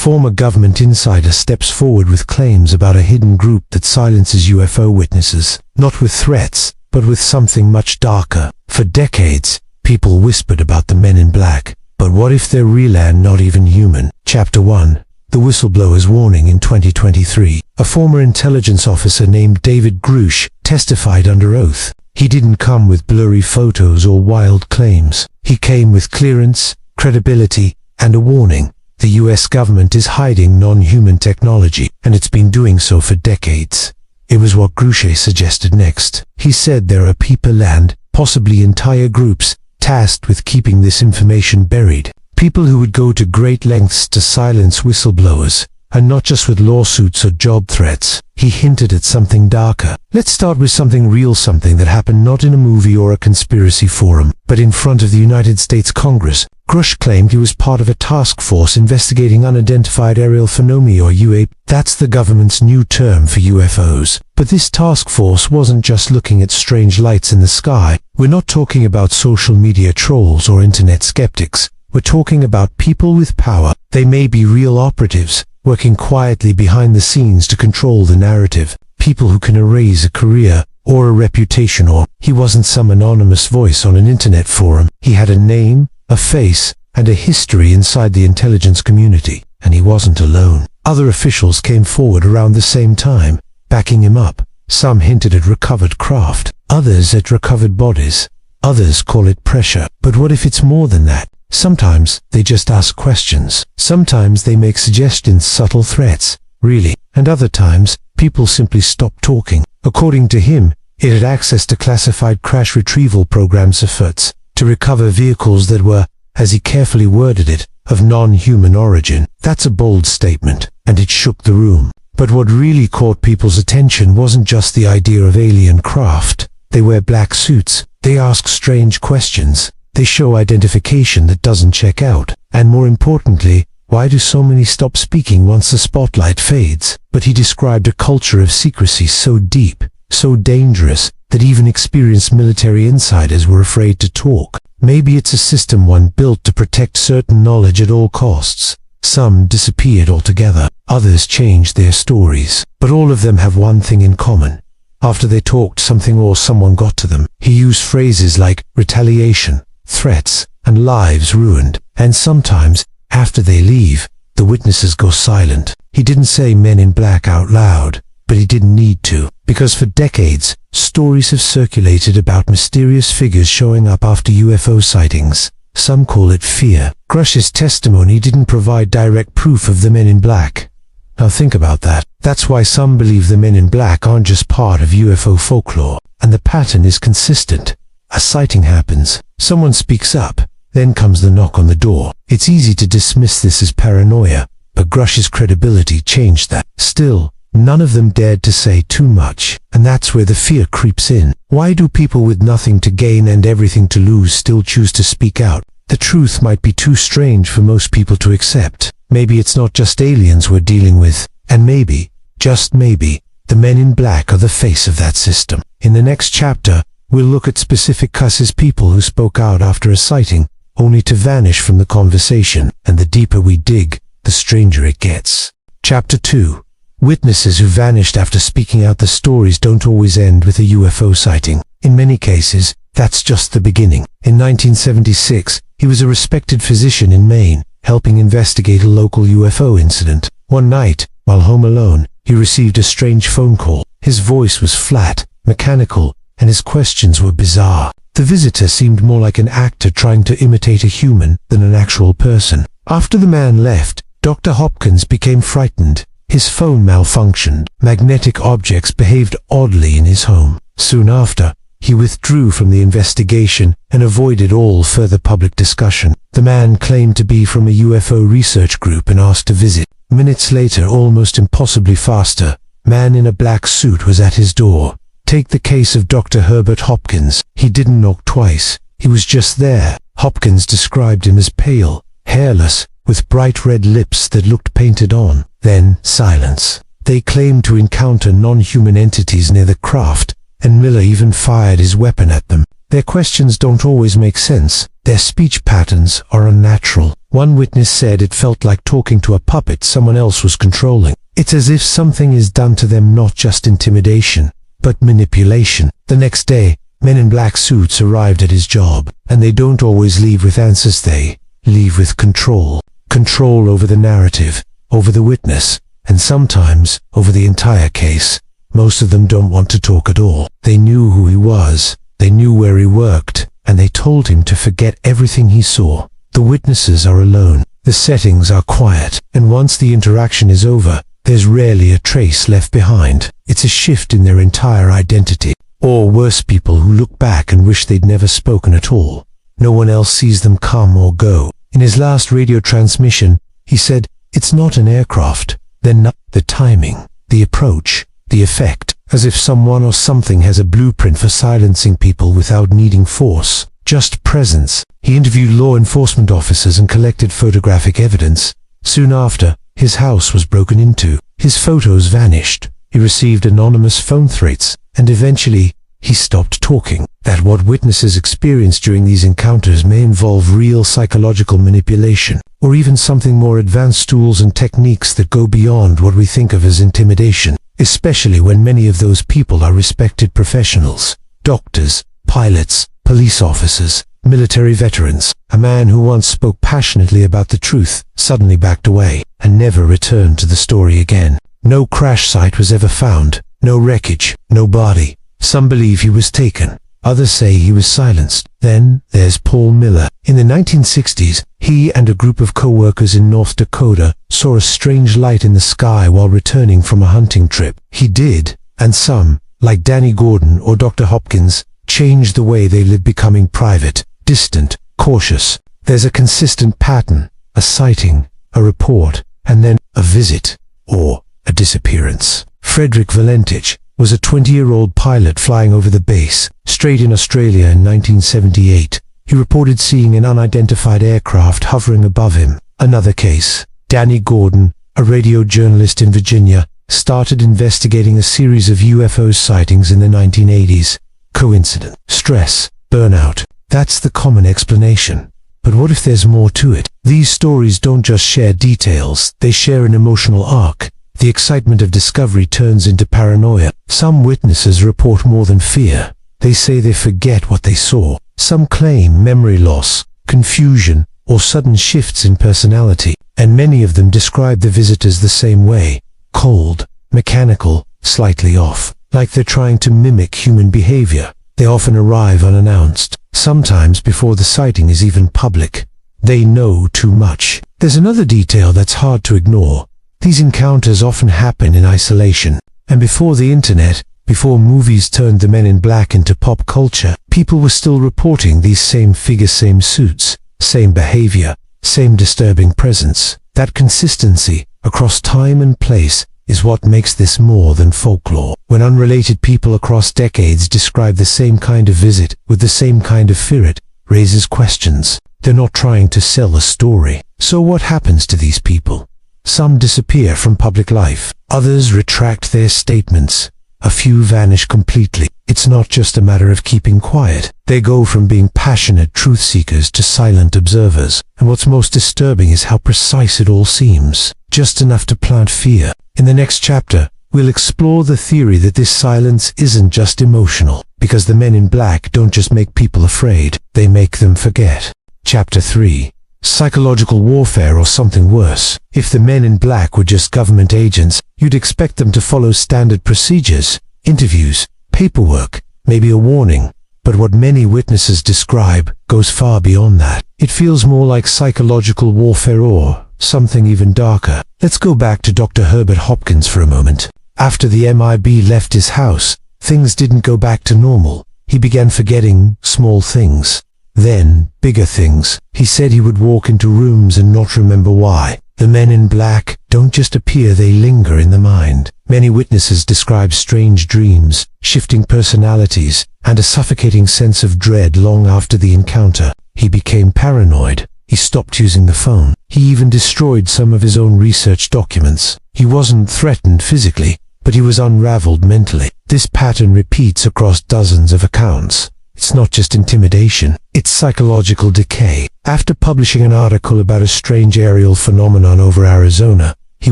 former government insider steps forward with claims about a hidden group that silences UFO witnesses, not with threats, but with something much darker. For decades, people whispered about the men in black. But what if they're real and not even human? Chapter 1. The Whistleblower's Warning. In 2023, a former intelligence officer named David Grush testified under oath. He didn't come with blurry photos or wild claims. He came with clearance, credibility, and a warning. The US government is hiding non-human technology, and it's been doing so for decades. It was what Grush suggested next. He said there are people and, possibly entire groups, tasked with keeping this information buried. People who would go to great lengths to silence whistleblowers, and not just with lawsuits or job threats. He hinted at something darker. Let's start with something real, something that happened not in a movie or a conspiracy forum, but in front of the United States Congress. Grush claimed he was part of a task force investigating unidentified aerial phenomena, or UAP. That's the government's new term for UFOs. But this task force wasn't just looking at strange lights in the sky. We're not talking about social media trolls or internet skeptics. We're talking about people with power. They may be real operatives, working quietly behind the scenes to control the narrative. People who can erase a career or a reputation. Or he wasn't some anonymous voice on an internet forum. He had a name, a face, and a history inside the intelligence community. And he wasn't alone. Other officials came forward around the same time, backing him up. Some hinted at recovered craft, others at recovered bodies. Others call it pressure. But what if it's more than that? Sometimes they just ask questions. Sometimes they make suggestions, subtle threats, really. And other times, people simply stop talking. According to him, it had access to classified crash retrieval programs efforts to recover vehicles that were, as he carefully worded it, of non-human origin. That's a bold statement, and it shook the room. But what really caught people's attention wasn't just the idea of alien craft. They wear black suits. They ask strange questions. They show identification that doesn't check out. And more importantly, why do so many stop speaking once the spotlight fades? But he described a culture of secrecy so deep, so dangerous, that even experienced military insiders were afraid to talk. Maybe it's a system one built to protect certain knowledge at all costs. Some disappeared altogether. Others changed their stories. But all of them have one thing in common. After they talked, something or someone got to them. He used phrases like retaliation, threats, and lives ruined. And sometimes, after they leave, the witnesses go silent. He didn't say men in black out loud, but he didn't need to. Because for decades, stories have circulated about mysterious figures showing up after UFO sightings. Some call it fear. Grush's testimony didn't provide direct proof of the men in black. Now think about that. That's why some believe the men in black aren't just part of UFO folklore. And the pattern is consistent. A sighting happens. Someone speaks up. Then comes the knock on the door. It's easy to dismiss this as paranoia, but Grush's credibility changed that. Still, none of them dared to say too much. And that's where the fear creeps in. Why do people with nothing to gain and everything to lose still choose to speak out? The truth might be too strange for most people to accept. Maybe it's not just aliens we're dealing with. And maybe, just maybe, the men in black are the face of that system. In the next chapter, we'll look at specific cases, people who spoke out after a sighting, only to vanish from the conversation. And the deeper we dig, the stranger it gets. Chapter 2. Witnesses who vanished after speaking out. The stories don't always end with a UFO sighting. In many cases, that's just the beginning. In 1976, he was a respected physician in Maine, helping investigate a local UFO incident. One night, while home alone, he received a strange phone call. His voice was flat, mechanical, and his questions were bizarre. The visitor seemed more like an actor trying to imitate a human than an actual person. After the man left, Dr. Hopkins became frightened. His phone malfunctioned. Magnetic objects behaved oddly in his home. Soon after, he withdrew from the investigation and avoided all further public discussion. The man claimed to be from a UFO research group and asked to visit. Minutes later, almost impossibly faster, man in a black suit was at his door. Take the case of Dr. Herbert Hopkins. He didn't knock twice. He was just there. Hopkins described him as pale, hairless, with bright red lips that looked painted on. Then, silence. They claimed to encounter non-human entities near the craft, and Miller even fired his weapon at them. Their questions don't always make sense. Their speech patterns are unnatural. One witness said it felt like talking to a puppet someone else was controlling. It's as if something is done to them, not just intimidation, but manipulation. The next day, men in black suits arrived at his job, and they don't always leave with answers. They leave with control. Control over the narrative, over the witness, and sometimes over the entire case. Most of them don't want to talk at all. They knew who he was, they knew where he worked, and they told him to forget everything he saw. The witnesses are alone. The settings are quiet, and once the interaction is over, there's rarely a trace left behind. It's a shift in their entire identity. Or worse, people who look back and wish they'd never spoken at all. No one else sees them come or go. In his last radio transmission, he said, "It's not an aircraft." Then the timing, the approach, the effect, as if someone or something has a blueprint for silencing people without needing force, just presence. He interviewed law enforcement officers and collected photographic evidence. Soon after, his house was broken into. His photos vanished. He received anonymous phone threats, and eventually, he stopped talking. That what witnesses experience during these encounters may involve real psychological manipulation, or even something more advanced, tools and techniques that go beyond what we think of as intimidation, especially when many of those people are respected professionals. Doctors, pilots, police officers, military veterans. A man who once spoke passionately about the truth suddenly backed away and never returned to the story again. No crash site was ever found, no wreckage, no body. Some believe he was taken, others say he was silenced. Then there's Paul Miller. In the 1960s, he and a group of co-workers in North Dakota saw a strange light in the sky while returning from a hunting trip. He did, and some, like Danny Gordon or Dr. Hopkins, changed the way they lived, becoming private, distant, cautious. There's a consistent pattern: a sighting, a report, and then a visit, or a disappearance. Frederick Valentich was a 20-year-old pilot flying over the base, Strait in Australia in 1978. He reported seeing an unidentified aircraft hovering above him. Another case, Danny Gordon, a radio journalist in Virginia, started investigating a series of UFO sightings in the 1980s. Coincidence? Stress? Burnout? That's the common explanation. But what if there's more to it? These stories don't just share details, they share an emotional arc. The excitement of discovery turns into paranoia. Some witnesses report more than fear. They say they forget what they saw. Some claim memory loss, confusion, or sudden shifts in personality. And many of them describe the visitors the same way: cold, mechanical, slightly off, like they're trying to mimic human behavior. They often arrive unannounced, sometimes before the sighting is even public. They know too much. There's another detail that's hard to ignore. These encounters often happen in isolation, and before the internet, before movies turned the Men in Black into pop culture, people were still reporting these same figures, same suits, same behavior, same disturbing presence. That consistency across time and place is what makes this more than folklore. When unrelated people across decades describe the same kind of visit with the same kind of fear, it raises questions. They're not trying to sell a story. So what happens to these people? Some disappear from public life. Others retract their statements. A few vanish completely. It's not just a matter of keeping quiet. They go from being passionate truth seekers to silent observers. And what's most disturbing is how precise it all seems. Just enough to plant fear. In the next chapter, we'll explore the theory that this silence isn't just emotional, because the Men in Black don't just make people afraid, they make them forget. Chapter 3. Psychological warfare, or something worse. If the Men in Black were just government agents, you'd expect them to follow standard procedures, interviews, paperwork, maybe a warning. But what many witnesses describe goes far beyond that. It feels more like psychological warfare, or something even darker. Let's go back to Dr. Herbert Hopkins for a moment. After the MIB left his house, things didn't go back to normal. He began forgetting small things. Then, bigger things. He said he would walk into rooms and not remember why. The Men in Black don't just appear, they linger in the mind. Many witnesses describe strange dreams, shifting personalities, and a suffocating sense of dread long after the encounter. He became paranoid. He stopped using the phone. He even destroyed some of his own research documents. He wasn't threatened physically, but he was unraveled mentally. This pattern repeats across dozens of accounts. It's not just intimidation, it's psychological decay. After publishing an article about a strange aerial phenomenon over Arizona, he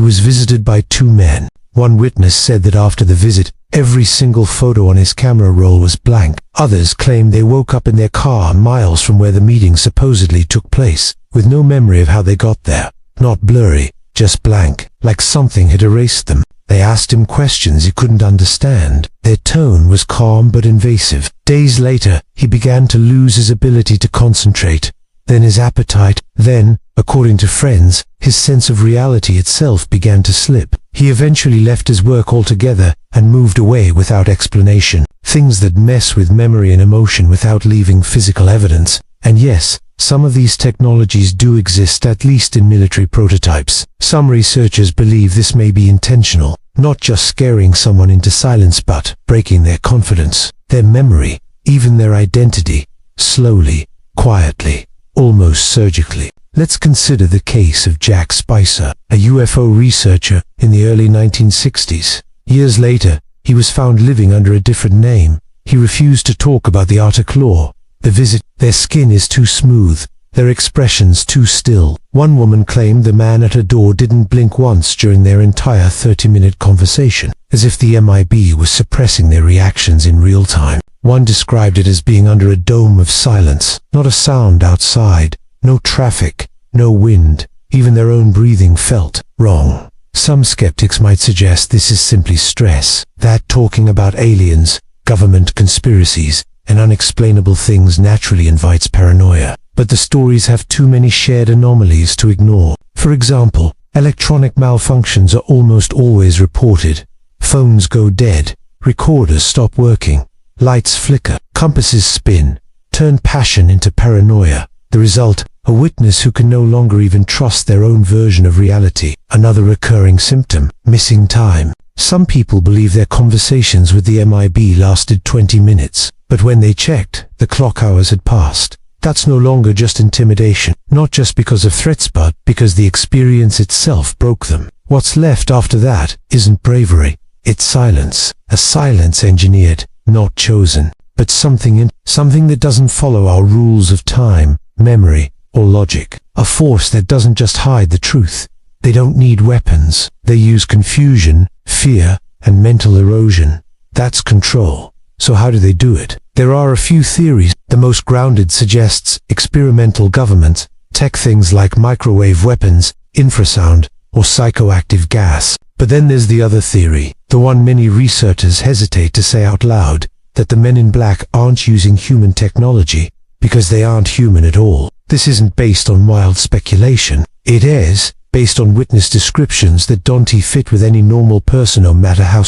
was visited by two men. One witness said that after the visit, every single photo on his camera roll was blank. Others claimed they woke up in their car miles from where the meeting supposedly took place, with no memory of how they got there. Not blurry, just blank, like something had erased them. They asked him questions he couldn't understand. Their tone was calm but invasive. Days later, he began to lose his ability to concentrate, then his appetite, then, according to friends, his sense of reality itself began to slip. He eventually left his work altogether and moved away without explanation. Things that mess with memory and emotion without leaving physical evidence. And yes, some of these technologies do exist, at least in military prototypes. Some researchers believe this may be intentional, not just scaring someone into silence but breaking their confidence, their memory, even their identity, slowly, quietly, almost surgically. Let's consider the case of Jack Spicer, a UFO researcher in the early 1960s. Years later, he was found living under a different name. He refused to talk about the Arctic law, the visit. Their skin is too smooth, their expressions too still. One woman claimed the man at her door didn't blink once during their entire 30-minute conversation, as if the MIB was suppressing their reactions in real time. One described it as being under a dome of silence, not a sound outside, no traffic, no wind, even their own breathing felt wrong. Some skeptics might suggest this is simply stress, that talking about aliens, government conspiracies, and unexplainable things naturally invites paranoia. But the stories have too many shared anomalies to ignore. For example, electronic malfunctions are almost always reported. Phones go dead, recorders stop working, lights flicker, compasses spin, turn passion into paranoia. The result, a witness who can no longer even trust their own version of reality. Another recurring symptom, missing time. Some people believe their conversations with the MIB lasted 20 minutes, but when they checked, the clock hours had passed. That's no longer just intimidation, not just because of threats but because the experience itself broke them. What's left after that isn't bravery, it's silence. A silence engineered, not chosen, but something that doesn't follow our rules of time, memory, or logic. A force that doesn't just hide the truth. They don't need weapons. They use confusion, fear, and mental erosion. That's control. So how do they do it? There are a few theories. The most grounded suggests experimental government, tech things like microwave weapons, infrasound, or psychoactive gas. But then there's the other theory, the one many researchers hesitate to say out loud, that the men in black aren't using human technology because they aren't human at all. This isn't based on wild speculation. It is based on witness descriptions that don't fit with any normal person no matter how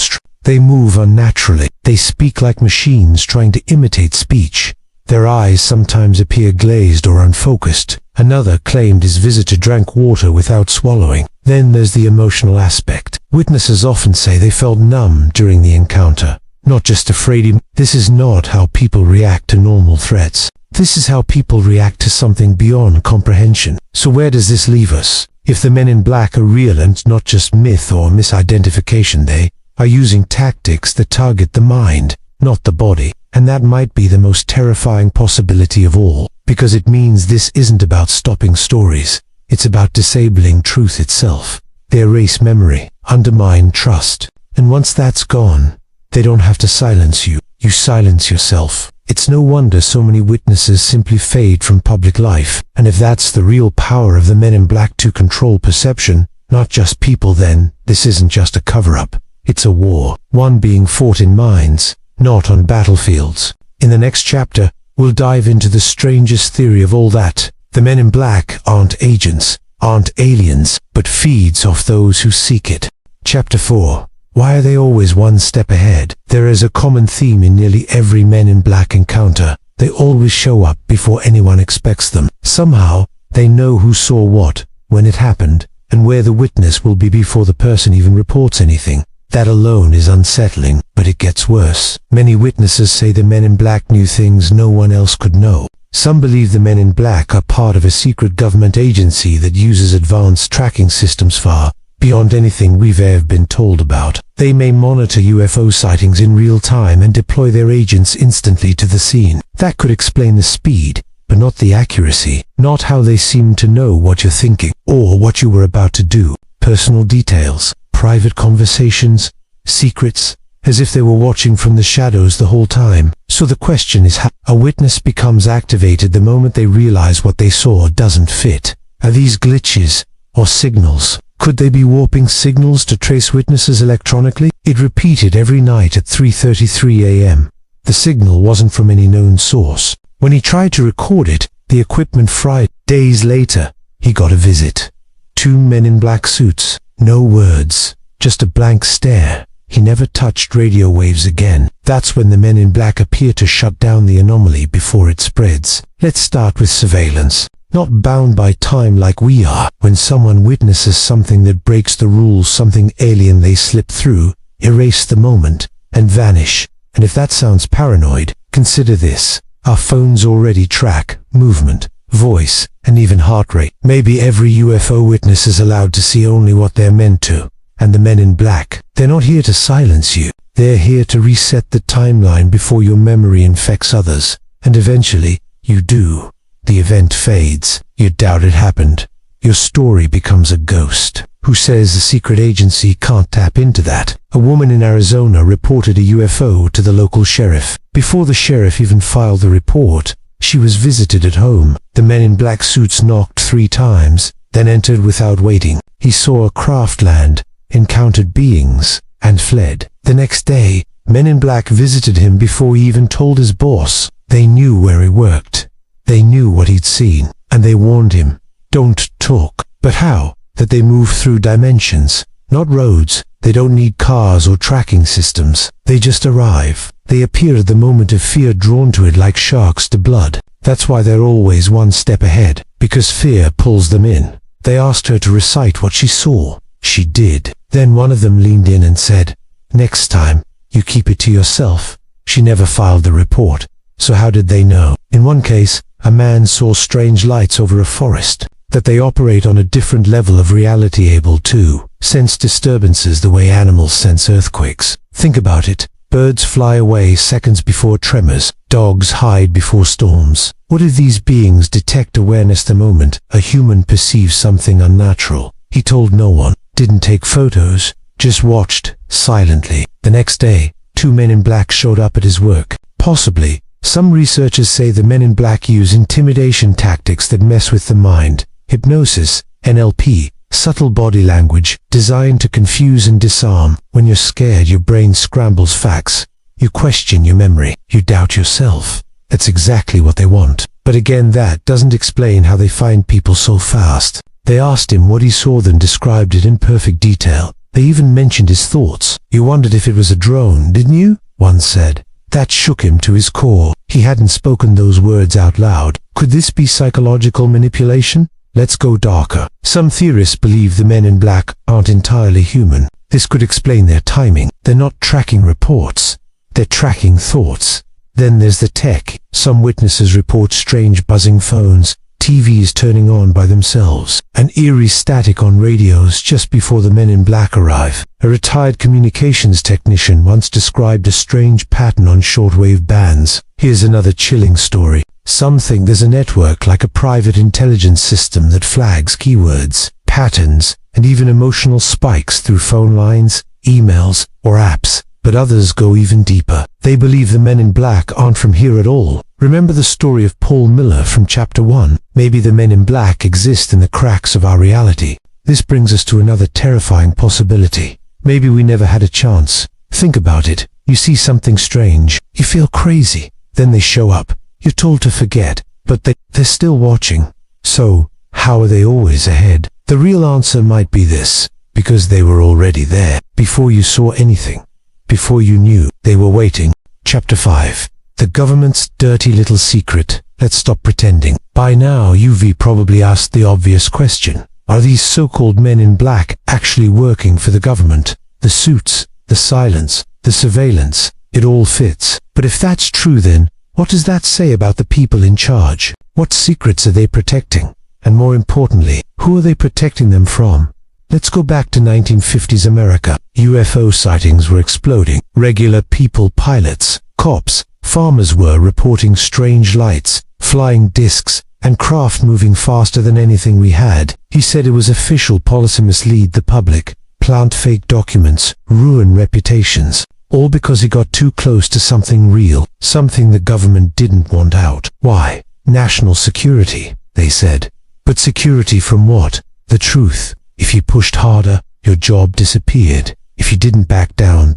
They move unnaturally. They speak like machines trying to imitate speech. Their eyes sometimes appear glazed or unfocused. Another claimed his visitor drank water without swallowing. Then there's the emotional aspect. Witnesses often say they felt numb during the encounter, not just afraid. This is not how people react to normal threats. This is how people react to something beyond comprehension. So where does this leave us? If the men in black are real and not just myth or misidentification, they are using tactics that target the mind, not the body. And that might be the most terrifying possibility of all, because it means this isn't about stopping stories. It's about disabling truth itself. They erase memory, undermine trust. And once that's gone, they don't have to silence you. You silence yourself. It's no wonder so many witnesses simply fade from public life. And if that's the real power of the men in black to control perception, not just people, then this isn't just a cover-up. It's a war, one being fought in minds, not on battlefields. In the next chapter, we'll dive into the strangest theory of all that. The men in black aren't agents, aren't aliens, but feeds off those who seek it. Chapter 4. Why are they always one step ahead? There is a common theme in nearly every Men in Black encounter. They always show up before anyone expects them. Somehow, they know who saw what, when it happened, and where the witness will be before the person even reports anything. That alone is unsettling, but it gets worse. Many witnesses say the Men in Black knew things no one else could know. Some believe the Men in Black are part of a secret government agency that uses advanced tracking systems far beyond anything we've ever been told about. They may monitor UFO sightings in real time and deploy their agents instantly to the scene. That could explain the speed, but not the accuracy, not how they seem to know what you're thinking or what you were about to do. Personal details, private conversations, secrets, as if they were watching from the shadows the whole time. So the question is how a witness becomes activated the moment they realize what they saw doesn't fit. Are these glitches or signals? Could they be warping signals to trace witnesses electronically? It repeated every night at 3:33 a.m. The signal wasn't from any known source. When he tried to record it, the equipment fried. Days later, he got a visit. 2 men in black suits. No words, just a blank stare. He never touched radio waves again. That's when the men in black appear to shut down the anomaly before it spreads. Let's start with surveillance. Not bound by time like we are. When someone witnesses something that breaks the rules, something alien, they slip through, erase the moment, and vanish. And if that sounds paranoid, consider this. Our phones already track movement, voice, and even heart rate. Maybe every UFO witness is allowed to see only what they're meant to. And the men in black, they're not here to silence you. They're here to reset the timeline before your memory infects others. And eventually, you do. The event fades. You doubt it happened. Your story becomes a ghost. Who says the secret agency can't tap into that? A woman in Arizona reported a UFO to the local sheriff. Before the sheriff even filed the report, she was visited at home. The men in black suits knocked 3 times, then entered without waiting. He saw a craft land, encountered beings, and fled. The next day, men in black visited him before he even told his boss. They knew where he worked. They knew what he'd seen, and they warned him, don't talk. But how? That they move through dimensions, not roads. They don't need cars or tracking systems. They just arrive. They appear at the moment of fear, drawn to it like sharks to blood. That's why they're always one step ahead, because fear pulls them in. They asked her to recite what she saw. She did. Then one of them leaned in and said, next time, you keep it to yourself. She never filed the report. So how did they know? In one case, a man saw strange lights over a forest. That they operate on a different level of reality, able to sense disturbances the way animals sense earthquakes. Think about it. Birds fly away seconds before tremors. Dogs hide before storms. What if these beings detect awareness the moment a human perceives something unnatural? He told no one, didn't take photos, just watched, silently. The next day, 2 men in black showed up at his work. Possibly, some researchers say the men in black use intimidation tactics that mess with the mind. Hypnosis, NLP, subtle body language, designed to confuse and disarm. When you're scared, your brain scrambles facts. You question your memory. You doubt yourself. That's exactly what they want. But again, that doesn't explain how they find people so fast. They asked him what he saw, then described it in perfect detail. They even mentioned his thoughts. You wondered if it was a drone, didn't you? One said. That shook him to his core. He hadn't spoken those words out loud. Could this be psychological manipulation? Let's go darker. Some theorists believe the men in black aren't entirely human. This could explain their timing. They're not tracking reports. They're tracking thoughts. Then there's the tech. Some witnesses report strange buzzing phones, TVs turning on by themselves, and eerie static on radios just before the men in black arrive. A retired communications technician once described a strange pattern on shortwave bands. Here's another chilling story. Some think there's a network, like a private intelligence system, that flags keywords, patterns, and even emotional spikes through phone lines, emails, or apps. But others go even deeper. They believe the men in black aren't from here at all. Remember the story of Paul Miller from Chapter 1? Maybe the men in black exist in the cracks of our reality. This brings us to another terrifying possibility. Maybe we never had a chance. Think about it. You see something strange. You feel crazy. Then they show up. You're told to forget, but they're still watching. So, how are they always ahead? The real answer might be this: because they were already there, before you saw anything. Before you knew, they were waiting. Chapter 5. The government's dirty little secret. Let's stop pretending. By now, you've probably asked the obvious question. Are these so-called men in black actually working for the government? The suits, the silence, the surveillance, it all fits. But if that's true, then what does that say about the people in charge? What secrets are they protecting? And more importantly, who are they protecting them from? Let's go back to 1950s America. UFO sightings were exploding. Regular people, pilots, cops, farmers were reporting strange lights, flying discs, and craft moving faster than anything we had. He said it was official policy mislead the public, plant fake documents, ruin reputations, all because he got too close to something real, something the government didn't want out. Why? National security, they said. But security from what? The truth. If you pushed harder, your job disappeared. If you didn't back down,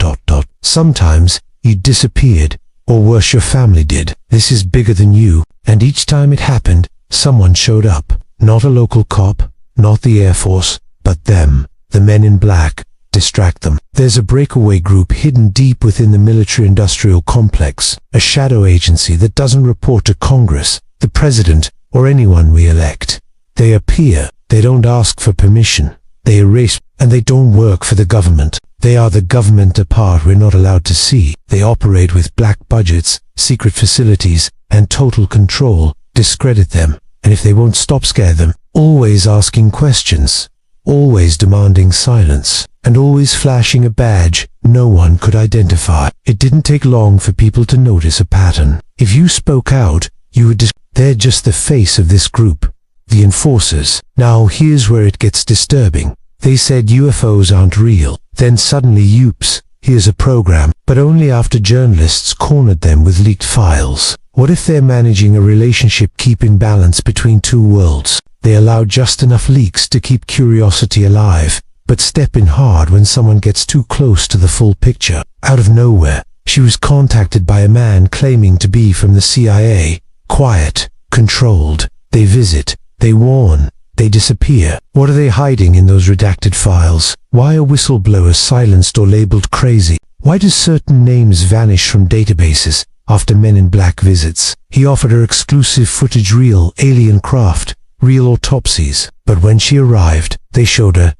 sometimes you disappeared, or worse, your family did. This is bigger than you, and each time it happened, someone showed up. Not a local cop, not the Air Force, but them, the men in black. Distract them. There's a breakaway group hidden deep within the military-industrial complex, a shadow agency that doesn't report to Congress, the president, or anyone we elect. They appear, they don't ask for permission, they erase, and they don't work for the government. They are the government apart we're not allowed to see. They operate with black budgets, secret facilities, and total control. Discredit them, and if they won't stop, scare them. Always asking questions, always demanding silence, and always flashing a badge no one could identify. It didn't take long for people to notice a pattern. If you spoke out, you would they're just the face of this group, the enforcers. Now here's where it gets disturbing. They said UFOs aren't real. Then suddenly, oops, here's a program, but only after journalists cornered them with leaked files. What if they're managing a relationship keeping balance between two worlds? They allow just enough leaks to keep curiosity alive, but step in hard when someone gets too close to the full picture. Out of nowhere, she was contacted by a man claiming to be from the CIA. Quiet, controlled. They visit, they warn, they disappear. What are they hiding in those redacted files? Why are whistleblowers silenced or labeled crazy? Why do certain names vanish from databases after Men in Black visits? He offered her exclusive footage, real alien craft, real autopsies. But when she arrived, they showed her ...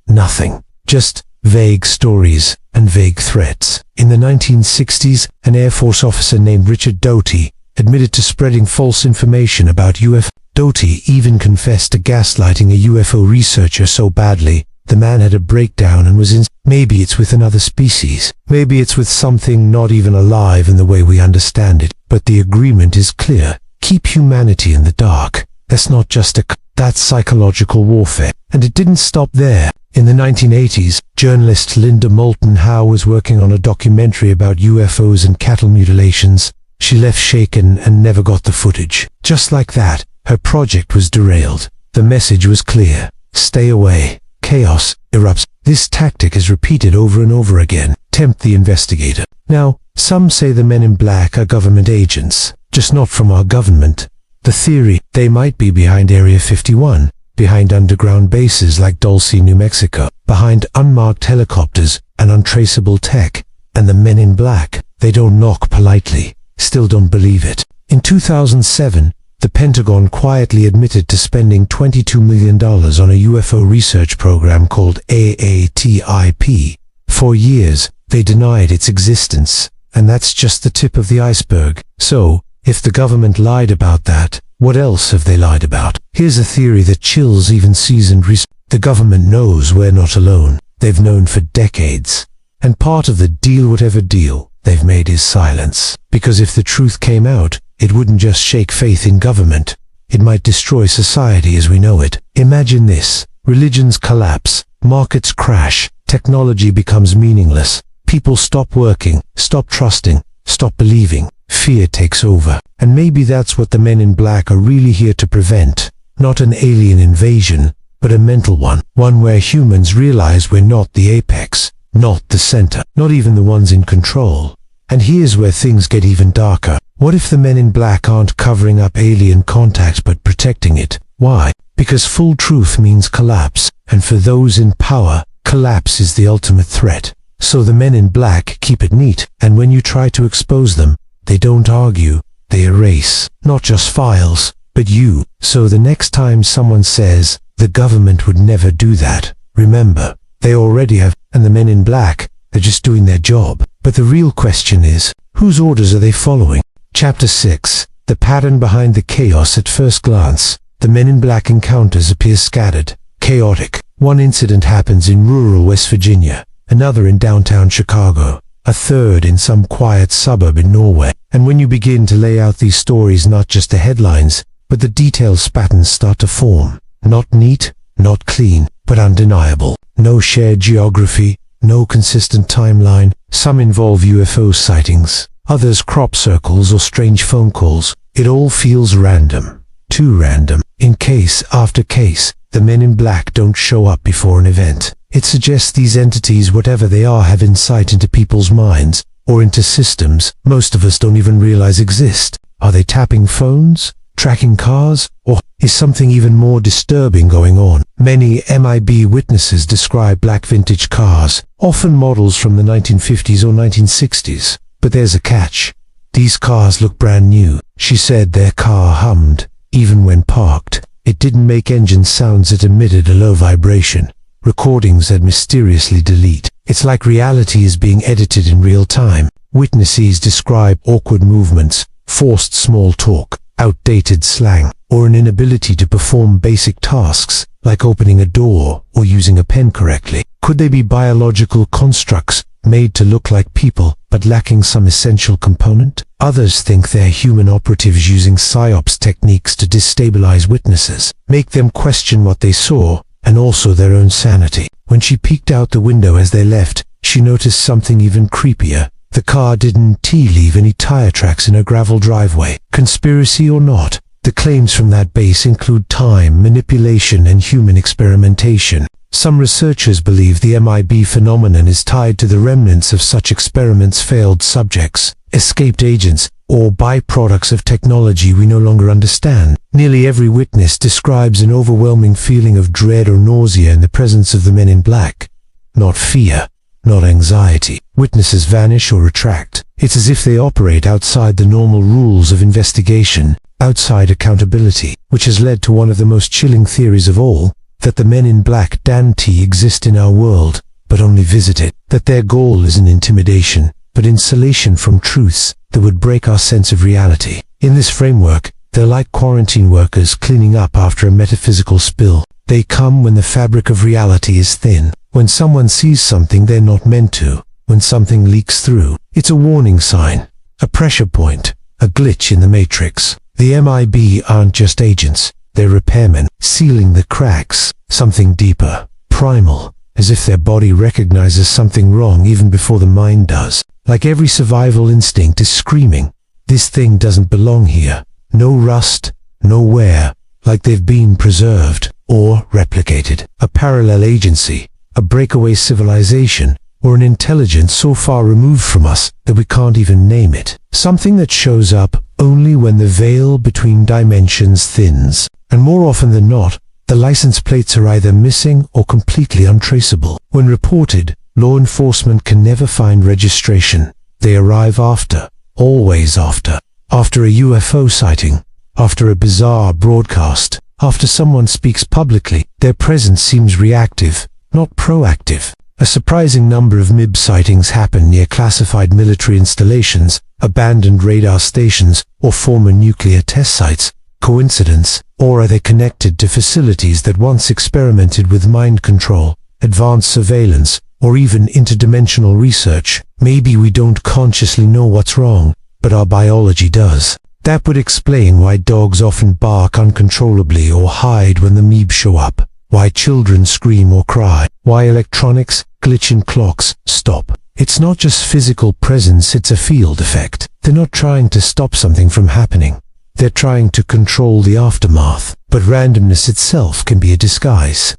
nothing. Just vague stories and vague threats. In the 1960s, an Air Force officer named Richard Doty admitted to spreading false information about UFO. Doty even confessed to gaslighting a UFO researcher so badly, the man had a breakdown and was in. Maybe it's with another species. Maybe it's with something not even alive in the way we understand it. But the agreement is clear. Keep humanity in the dark. That's not just that's psychological warfare. And it didn't stop there. In the 1980s, journalist Linda Moulton Howe was working on a documentary about UFOs and cattle mutilations. She left shaken and never got the footage. Just like that, her project was derailed. The message was clear. Stay away. Chaos erupts. This tactic is repeated over and over again. Tempt the investigator. Now, some say the Men in Black are government agents, just not from our government. The theory, they might be behind Area 51, behind underground bases like Dulce, New Mexico, behind unmarked helicopters and untraceable tech. And the Men in Black, they don't knock politely. Still don't believe it. In 2007, the Pentagon quietly admitted to spending $22 million on a UFO research program called AATIP. For years, they denied its existence, and that's just the tip of the iceberg. So, if the government lied about that, what else have they lied about? Here's a theory that chills even seasoned researchers. The government knows we're not alone. They've known for decades. And part of the deal, whatever deal they've made, is silence. Because if the truth came out, it wouldn't just shake faith in government. It might destroy society as we know it. Imagine this. Religions collapse. Markets crash. Technology becomes meaningless. People stop working, stop trusting, stop believing. Fear takes over. And maybe that's what the Men in Black are really here to prevent. Not an alien invasion, but a mental one. One where humans realize we're not the apex, not the center, not even the ones in control. And here's where things get even darker. What if the Men in Black aren't covering up alien contact but protecting it? Why? Because full truth means collapse, and for those in power, collapse is the ultimate threat. So the Men in Black keep it neat, and when you try to expose them, they don't argue, they erase. Not just files, but you. So the next time someone says, the government would never do that, remember, they already have, and the Men in Black, they're just doing their job. But the real question is, whose orders are they following? Chapter 6. The pattern behind the chaos. At first glance, the Men in Black encounters appear scattered, chaotic. One incident happens in rural West Virginia, another in downtown Chicago, a third in some quiet suburb in Norway. And when you begin to lay out these stories, not just the headlines, but the details, patterns start to form. Not neat, not clean, but undeniable. No shared geography, no consistent timeline. Some involve UFO sightings, others crop circles or strange phone calls. It all feels random. Too random. In case after case, the men in black don't show up before an event. It suggests these entities, whatever they are, have insight into people's minds or into systems most of us don't even realize exist. Are they tapping phones, tracking cars, or is something even more disturbing going on? Many MIB witnesses describe black vintage cars, often models from the 1950s or 1960s. But there's a catch. These cars look brand new. She said their car hummed, even when parked. It didn't make engine sounds, it emitted a low vibration. Recordings that mysteriously delete. It's like reality is being edited in real time. Witnesses describe awkward movements, forced small talk, outdated slang, or an inability to perform basic tasks, like opening a door or using a pen correctly. Could they be biological constructs made to look like people, but lacking some essential component? Others think they're human operatives using psyops techniques to destabilize witnesses, make them question what they saw, and also their own sanity. When she peeked out the window as they left, she noticed something even creepier. The car didn't leave any tire tracks in a gravel driveway. Conspiracy or not, the claims from that base include time, manipulation, and human experimentation. Some researchers believe the MIB phenomenon is tied to the remnants of such experiments, failed subjects, escaped agents, or byproducts of technology we no longer understand. Nearly every witness describes an overwhelming feeling of dread or nausea in the presence of the men in black. Not fear, not anxiety. Witnesses vanish or retract. It's as if they operate outside the normal rules of investigation, outside accountability, which has led to one of the most chilling theories of all, that the men in black exist in our world, but only visit it. That their goal isn't intimidation, but insulation from truths that would break our sense of reality. In this framework, they're like quarantine workers cleaning up after a metaphysical spill. They come when the fabric of reality is thin, when someone sees something they're not meant to, when something leaks through. It's a warning sign, a pressure point, a glitch in the matrix. The MIB aren't just agents, they're repairmen, sealing the cracks. Something deeper, primal, as if their body recognizes something wrong even before the mind does. Like every survival instinct is screaming, this thing doesn't belong here. No rust, no wear, like they've been preserved or replicated. A parallel agency, a breakaway civilization, or an intelligence so far removed from us that we can't even name it. Something that shows up only when the veil between dimensions thins. And more often than not, the license plates are either missing or completely untraceable. When reported, law enforcement can never find registration. They arrive after, always after. After a UFO sighting, after a bizarre broadcast, after someone speaks publicly, their presence seems reactive, not proactive. A surprising number of MIB sightings happen near classified military installations, abandoned radar stations, or former nuclear test sites. Coincidence? Or are they connected to facilities that once experimented with mind control, advanced surveillance, or even interdimensional research? Maybe we don't consciously know what's wrong, but our biology does. That would explain why dogs often bark uncontrollably or hide when the MIB show up, why children scream or cry, why electronics, glitch in clocks, stop. It's not just physical presence, it's a field effect. They're not trying to stop something from happening. They're trying to control the aftermath. But randomness itself can be a disguise.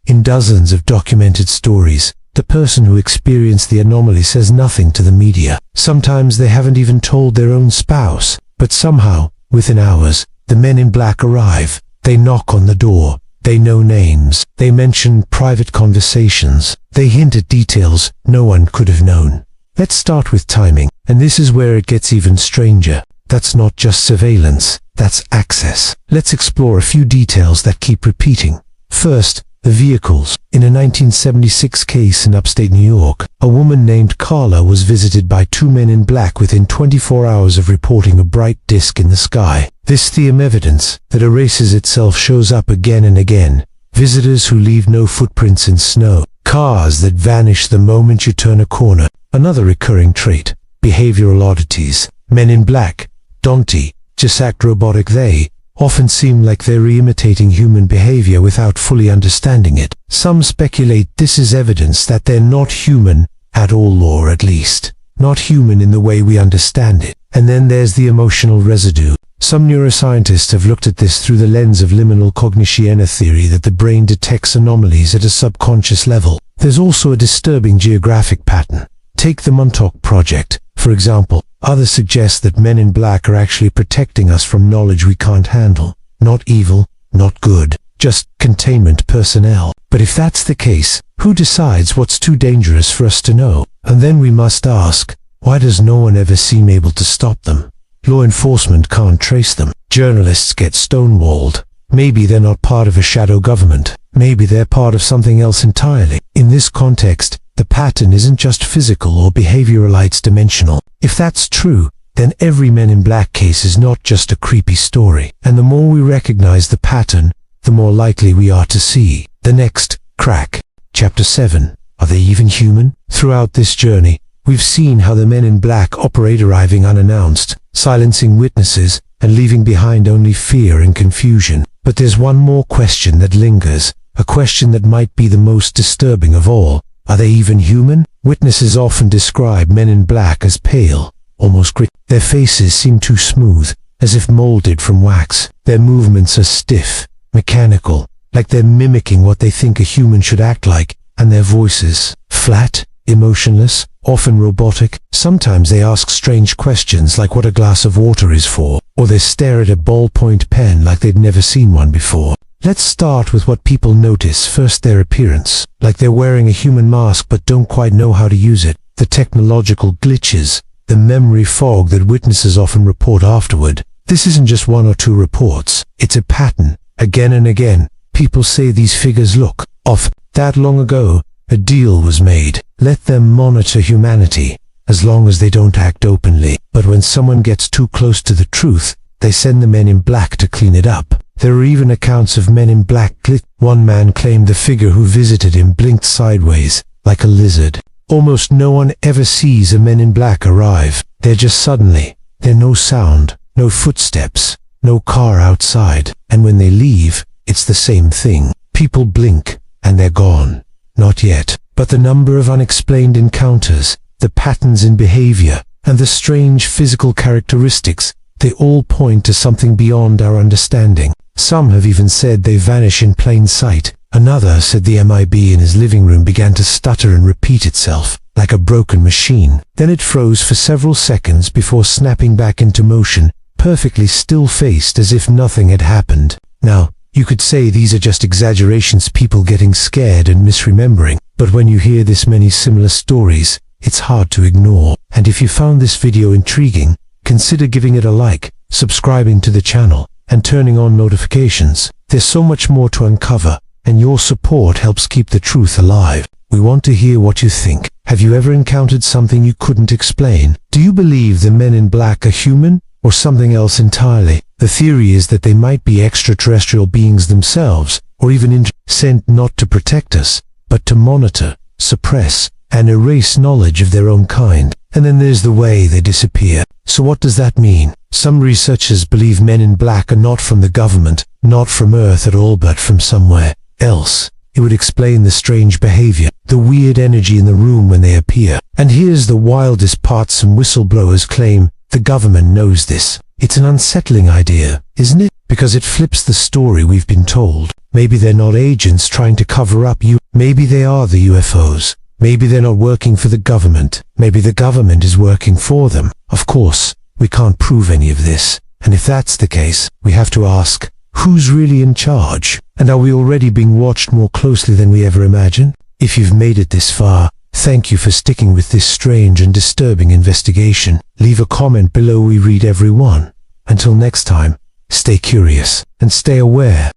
In dozens of documented stories, the person who experienced the anomaly says nothing to the media. Sometimes they haven't even told their own spouse. But somehow, within hours, the men in black arrive. They knock on the door. They know names. They mention private conversations. They hint at details no one could have known. Let's start with timing. And this is where it gets even stranger. That's not just surveillance, that's access. Let's explore a few details that keep repeating. First, the vehicles. In a 1976 case in upstate New York, a woman named Carla was visited by two men in black within 24 hours of reporting a bright disk in the sky. This theme evidence that erases itself shows up again and again. visitors who leave no footprints in snow, cars that vanish the moment you turn a corner. Another recurring trait, behavioral oddities. Men in black don't just act robotic. They often seem like they're imitating human behavior without fully understanding it. Some speculate this is evidence that they're not human at all, or at least not human in the way we understand it. And then there's the emotional residue. Some neuroscientists have looked at this through the lens of liminal cognition, a theory that the brain detects anomalies at a subconscious level. There's also a disturbing geographic pattern. Take the Montauk Project, for example. Others suggest that men in black are actually protecting us from knowledge we can't handle. Not evil, not good, just containment personnel. But if that's the case, who decides what's too dangerous for us to know? And then we must ask, why does no one ever seem able to stop them? Law enforcement can't trace them. Journalists get stonewalled. Maybe they're not part of a shadow government. Maybe they're part of something else entirely. In this context, the pattern isn't just physical or behavioral, it's dimensional. If that's true, then every Men in Black case is not just a creepy story. And the more we recognize the pattern, the more likely we are to see the next crack. Chapter 7. Are they even human? Throughout this journey, we've seen how the Men in Black operate, arriving unannounced, silencing witnesses, and leaving behind only fear and confusion. But there's one more question that lingers, a question that might be the most disturbing of all. Are they even human? Witnesses often describe Men in Black as pale, almost gritty. Their faces seem too smooth, as if molded from wax. Their movements are stiff, mechanical, like they're mimicking what they think a human should act like, and their voices, flat, emotionless, often robotic. Sometimes they ask strange questions like what a glass of water is for, or they stare at a ballpoint pen like they'd never seen one before. Let's start with what people notice. First, their appearance, like they're wearing a human mask but don't quite know how to use it. The technological glitches, the memory fog that witnesses often report afterward. This isn't just one or two reports, it's a pattern. Again and again, people say these figures look off. That long ago, a deal was made. Let them monitor humanity, as long as they don't act openly. But when someone gets too close to the truth, they send the Men in Black to clean it up. There are even accounts of Men in Black glitch. One man claimed the figure who visited him blinked sideways, like a lizard. Almost no one ever sees a Men in Black arrive. They're just suddenly. There's no sound, no footsteps, no car outside. And when they leave, it's the same thing. People blink, and they're gone. Not yet. But the number of unexplained encounters, the patterns in behavior, and the strange physical characteristics, they all point to something beyond our understanding. Some have even said they vanish in plain sight. Another said the MIB in his living room began to stutter and repeat itself, like a broken machine. Then it froze for several seconds before snapping back into motion, perfectly still-faced as if nothing had happened. Now, you could say these are just exaggerations, people getting scared and misremembering. But when you hear this many similar stories, it's hard to ignore. And if you found this video intriguing, consider giving it a like, subscribing to the channel, and turning on notifications. There's so much more to uncover, and your support helps keep the truth alive. We want to hear what you think. Have you ever encountered something you couldn't explain? Do you believe the Men in Black are human, or something else entirely? The theory is that they might be extraterrestrial beings themselves, or even sent not to protect us, but to monitor, suppress, and erase knowledge of their own kind. And then there's the way they disappear. So what does that mean? Some researchers believe Men in Black are not from the government, not from Earth at all, but from somewhere else. It would explain the strange behavior, the weird energy in the room when they appear. And here's the wildest part: some whistleblowers claim the government knows this. It's an unsettling idea, isn't it? Because it flips the story we've been told. Maybe they're not agents trying to cover up Maybe they are the UFOs. Maybe they're not working for the government. Maybe the government is working for them. Of course, we can't prove any of this. And if that's the case, we have to ask, who's really in charge? And are we already being watched more closely than we ever imagined? If you've made it this far, thank you for sticking with this strange and disturbing investigation. Leave a comment below, we read every one. Until next time, stay curious and stay aware.